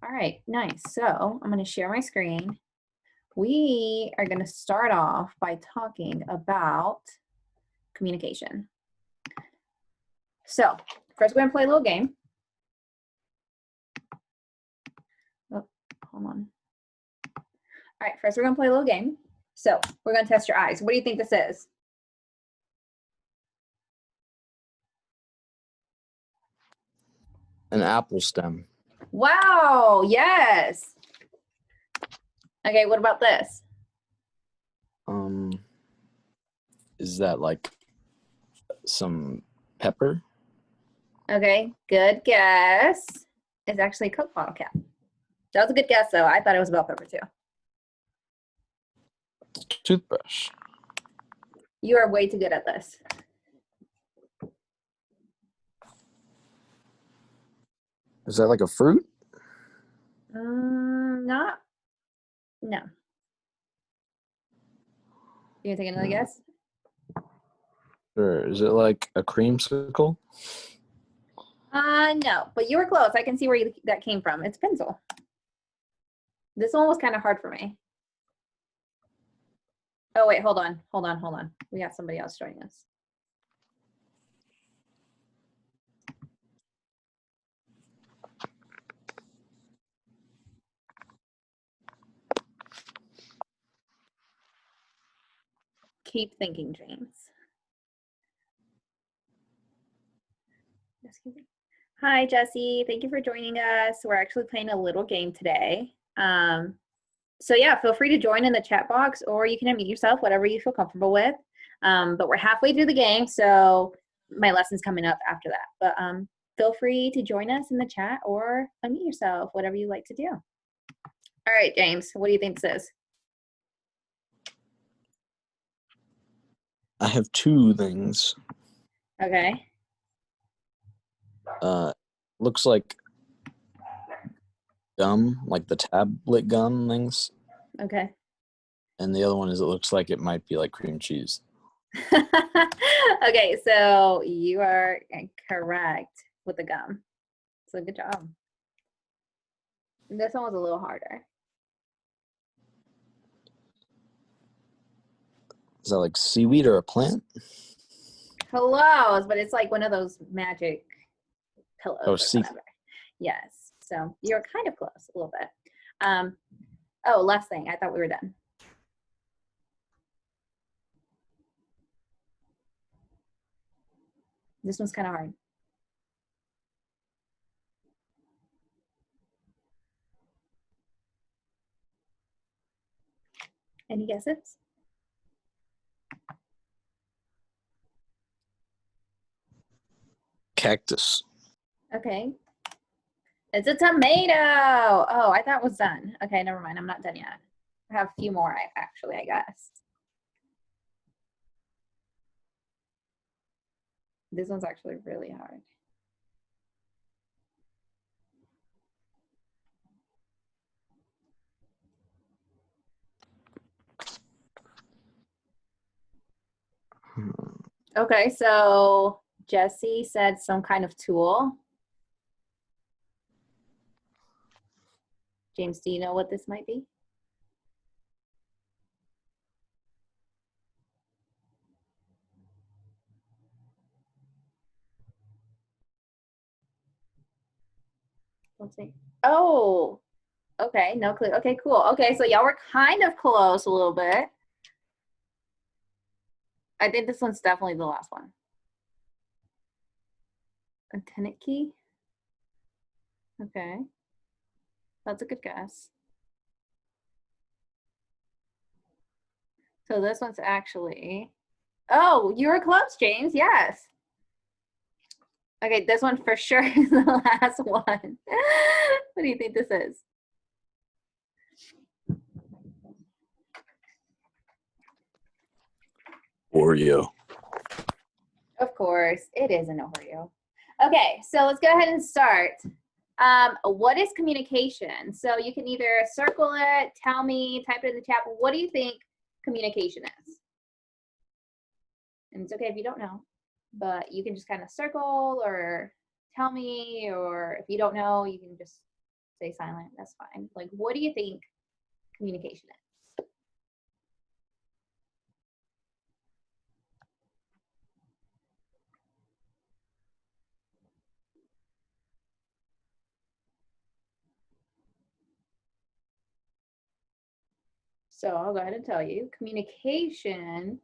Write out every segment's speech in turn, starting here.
All right, nice. So I'm going to share my screen. We are going to start off by talking about communication. So first we're going to play a little game. Oh, hold on. All right, first we're going to play a little game. So we're going to test your eyes. What do you think this is? An apple stem. Wow, yes. Okay, what about this? Is that like some pepper? Okay, good guess. It's actually a Coke bottle cap. That was a good guess, though. I thought it was bell pepper, too. Toothbrush. You are way too good at this. Is that like a fruit? No. You gonna take another guess? Sure. Is it like a creamsicle? No, but you were close. I can see where that came from. It's pencil. This one was kind of hard for me. Oh, wait, hold on. We got somebody else joining us. Keep thinking, James. Excuse me. Hi, Jesse. Thank you for joining us. We're actually playing a little game today. So yeah, feel free to join in the chat box, or you can unmute yourself, whatever you feel comfortable with. But we're halfway through the game, so my lesson's coming up after that. But feel free to join us in the chat or unmute yourself, whatever you like to do. All right, James, what do you think this is? I have two things. Okay. Looks like gum, like the tablet gum things. Okay. And the other one is it looks like it might be like cream cheese. Okay, so you are correct with the gum. So good job. This one was a little harder. Is that like seaweed or a plant? Close, but it's like one of those magic pillows or whatever. Yes, so you're kind of close a little bit. Oh, last thing, I thought we were done. This one's kind of hard. Any guesses? Cactus. Okay. It's a tomato. Oh, I thought it was done. Okay, never mind. I'm not done yet. I have a few more, actually, I guess. This one's actually really hard. Okay, so Jesse said some kind of tool. James, do you know what this might be? Let's see. Oh, okay, no clue. Okay, cool. Okay, so y'all were kind of close a little bit. I think this one's definitely the last one. A tenant key? Okay. That's a good guess. So this one's actually, oh, you were close, James, yes. Okay, this one for sure is the last one. What do you think this is? Oreo. Of course, it is an Oreo. Okay, so let's go ahead and start. What is communication? So you can either circle it, tell me, type it in the chat. What do you think communication is? And it's okay if you don't know, but you can just kind of circle or tell me, or if you don't know, you can just stay silent. That's fine. Like, what do you think communication is? So I'll go ahead and tell you, communication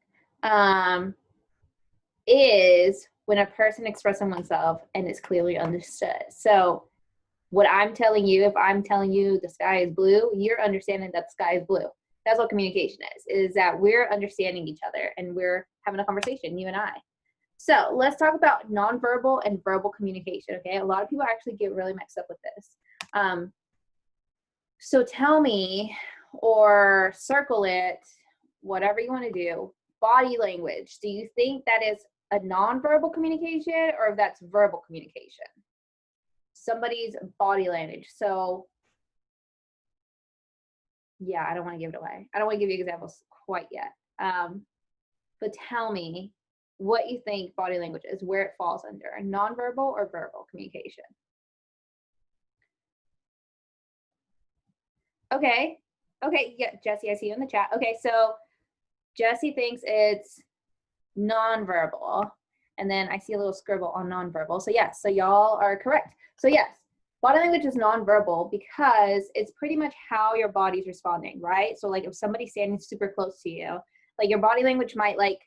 is when a person expresses oneself and it's clearly understood. So what I'm telling you, if I'm telling you the sky is blue, you're understanding that the sky is blue. That's what communication is that we're understanding each other and we're having a conversation, you and I. So let's talk about nonverbal and verbal communication, okay? A lot of people actually get really mixed up with this. So tell me, or circle it, whatever you want to do, body language. Do you think that is a nonverbal communication or if that's verbal communication? Somebody's body language. So yeah, I don't want to give it away. I don't want to give you examples quite yet. But tell me what you think body language is, where it falls under, nonverbal or verbal communication. Okay. Okay. Yeah, Jesse, I see you in the chat. Okay, so Jesse thinks it's nonverbal. And then I see a little scribble on nonverbal. So yes, so y'all are correct. So yes, body language is nonverbal because it's pretty much how your body's responding, right? So like if somebody's standing super close to you, like your body language might like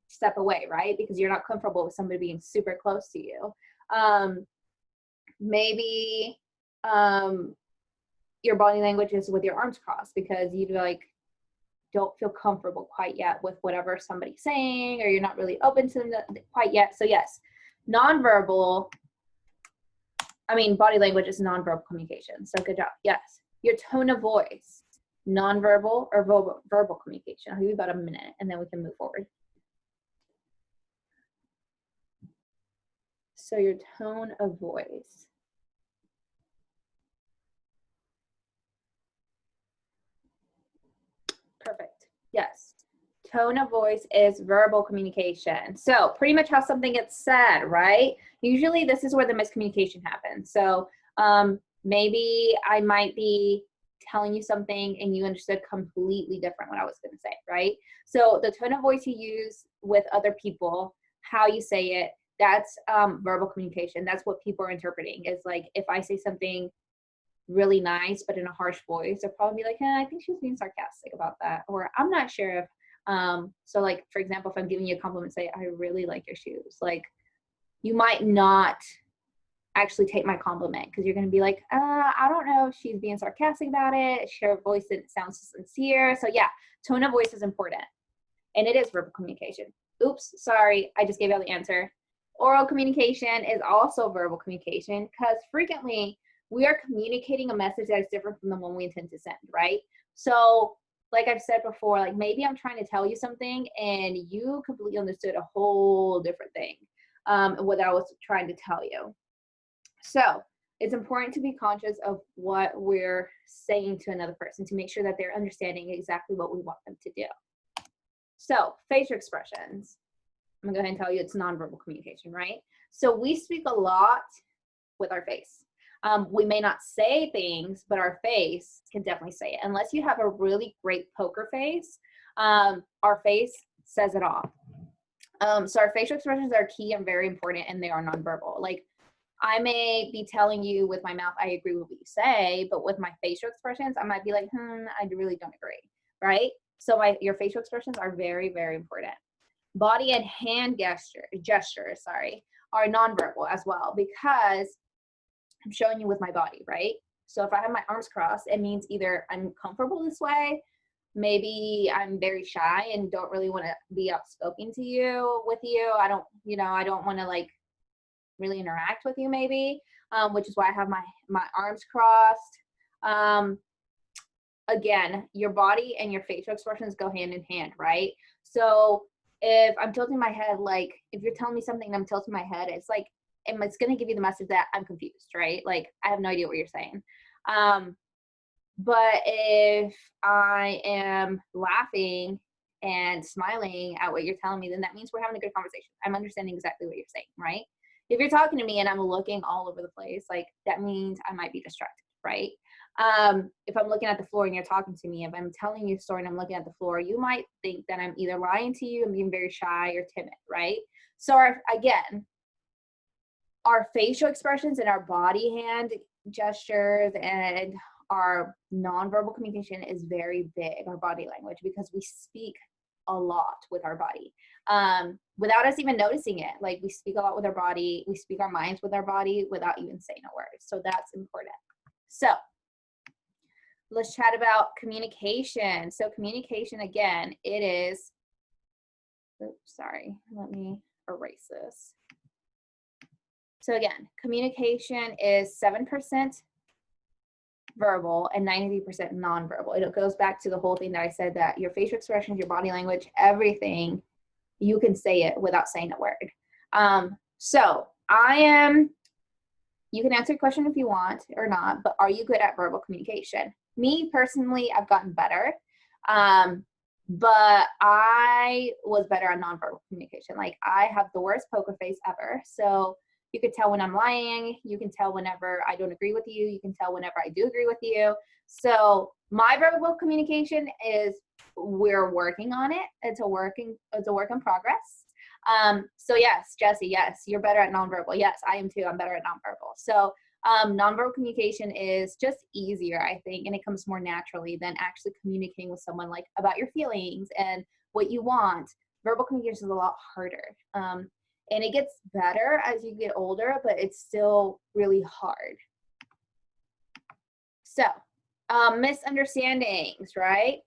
step away, right? Because you're not comfortable with somebody being super close to you. Maybe your body language is with your arms crossed because you like don't feel comfortable quite yet with whatever somebody's saying, or you're not really open to them quite yet. So yes, nonverbal, body language is nonverbal communication. So good job. Yes. Your tone of voice, nonverbal or verbal communication. I'll give you about a minute and then we can move forward. So your tone of voice. Perfect. Yes. Tone of voice is verbal communication. So pretty much how something gets said, right? Usually this is where the miscommunication happens. So maybe I might be telling you something and you understood completely different what I was going to say, right? So the tone of voice you use with other people, how you say it, that's verbal communication. That's what people are interpreting. It's like if I say something really nice but in a harsh voice, they'll probably be like, I think she was being sarcastic about that, or I'm not sure if so like for example, if I'm giving you a compliment, say I really like your shoes, like you might not actually take my compliment because you're going to be like, I don't know if she's being sarcastic about it, her voice didn't sound sincere. So yeah, tone of voice is important and it is verbal communication. Oops, sorry, I just gave you the answer. Oral communication is also verbal communication because frequently we are communicating a message that is different from the one we intend to send, right? So like I've said before, like maybe I'm trying to tell you something and you completely understood a whole different thing, what I was trying to tell you. So it's important to be conscious of what we're saying to another person to make sure that they're understanding exactly what we want them to do. So facial expressions, I'm gonna go ahead and tell you it's nonverbal communication, right? So we speak a lot with our face. We may not say things, but our face can definitely say it. Unless you have a really great poker face, our face says it all. So our facial expressions are key and very important, and they are nonverbal. Like I may be telling you with my mouth, I agree with what you say, but with my facial expressions, I might be like, I really don't agree, right? So your facial expressions are very, very important. Body and hand gestures, are nonverbal as well because I'm showing you with my body, right? So if I have my arms crossed, it means either I'm comfortable this way, maybe I'm very shy and don't really want to be outspoken with you. I don't want to like really interact with you maybe, which is why I have my arms crossed. Again, your body and your facial expressions go hand in hand, right? So if I'm tilting my head, like if you're telling me something and I'm tilting my head, it's like, it's going to give you the message that I'm confused, right? Like I have no idea what you're saying. But if I am laughing and smiling at what you're telling me, then that means we're having a good conversation. I'm understanding exactly what you're saying, right? If you're talking to me and I'm looking all over the place, like that means I might be distracted, right? If I'm looking at the floor and you're talking to me, if I'm telling you a story and I'm looking at the floor, you might think that I'm either lying to you, I'm being very shy or timid, right? So again, our facial expressions and our body hand gestures and our nonverbal communication is very big, our body language, because we speak a lot with our body without us even noticing it. Like we speak a lot with our body, we speak our minds with our body without even saying a word. So that's important. So let's chat about communication. So communication, again, it is, oops, sorry, let me erase this. So again, communication is 7% verbal and 93% nonverbal. It goes back to the whole thing that I said, that your facial expressions, your body language, everything, you can say it without saying a word. So you can answer a question if you want or not, but are you good at verbal communication? Me personally, I've gotten better, but I was better at nonverbal communication. Like I have the worst poker face ever. So you can tell when I'm lying. You can tell whenever I don't agree with you. You can tell whenever I do agree with you. So my verbal communication is, we're working on it. It's a work in progress. So yes, Jessie, yes, you're better at nonverbal. Yes, I am too. I'm better at nonverbal. So nonverbal communication is just easier, I think, and it comes more naturally than actually communicating with someone like about your feelings and what you want. Verbal communication is a lot harder. And it gets better as you get older, but it's still really hard. So misunderstandings, right?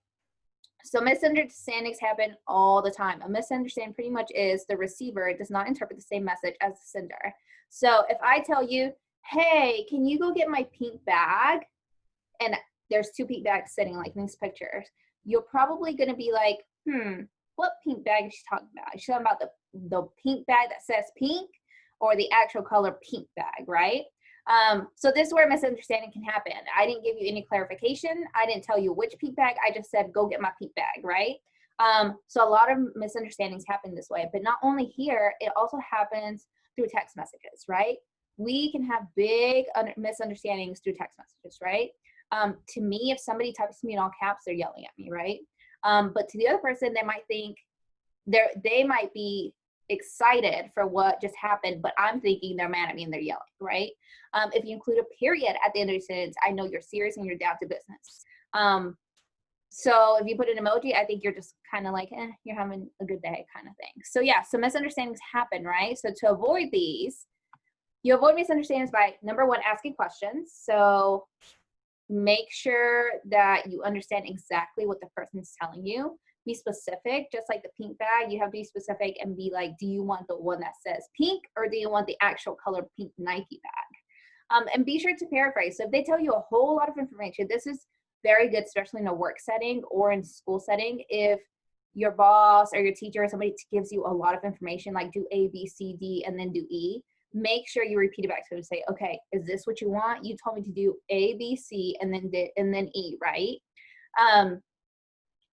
So misunderstandings happen all the time. A misunderstanding pretty much is the receiver does not interpret the same message as the sender. So if I tell you, hey, can you go get my pink bag? And there's 2 pink bags sitting like in these pictures. You're probably going to be like, what pink bag is she talking about? Is she talking about the pink bag that says pink, or the actual color pink bag, right? So this is where misunderstanding can happen. I didn't give you any clarification. I didn't tell you which pink bag. I just said, go get my pink bag, right? So a lot of misunderstandings happen this way, but not only here, it also happens through text messages, right? We can have big misunderstandings through text messages, right? To me, if somebody types to me in all caps, they're yelling at me, right? But to the other person, they might think they might be excited for what just happened, but I'm thinking they're mad at me and they're yelling, right? If you include a period at the end of your sentence, I know you're serious and you're down to business. So if you put an emoji, I think you're just kind of like, you're having a good day kind of thing. So yeah, so misunderstandings happen, right? So to avoid these, you avoid misunderstandings by, number 1, asking questions. So make sure that you understand exactly what the person's telling you. Be specific, just like the pink bag. You have to be specific and be like, do you want the one that says pink, or do you want the actual color pink Nike bag? And be sure to paraphrase. So if they tell you a whole lot of information, this is very good, especially in a work setting or in school setting. If your boss or your teacher or somebody gives you a lot of information, like do A, B, C, D, and then do E, make sure you repeat it back to them and say, okay, is this what you want? You told me to do A, B, C, and then E, right?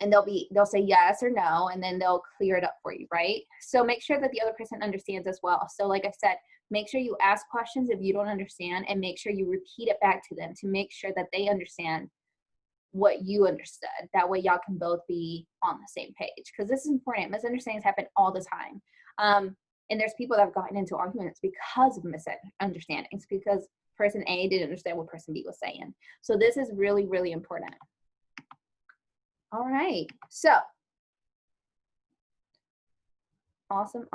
And they'll say yes or no, and then they'll clear it up for you, right? So make sure that the other person understands as well. So like I said, make sure you ask questions if you don't understand, and make sure you repeat it back to them to make sure that they understand what you understood. That way y'all can both be on the same page, because this is important. Misunderstandings happen all the time. And there's people that have gotten into arguments because of misunderstandings, because person A didn't understand what person B was saying. So this is really, really important. All right, so awesome.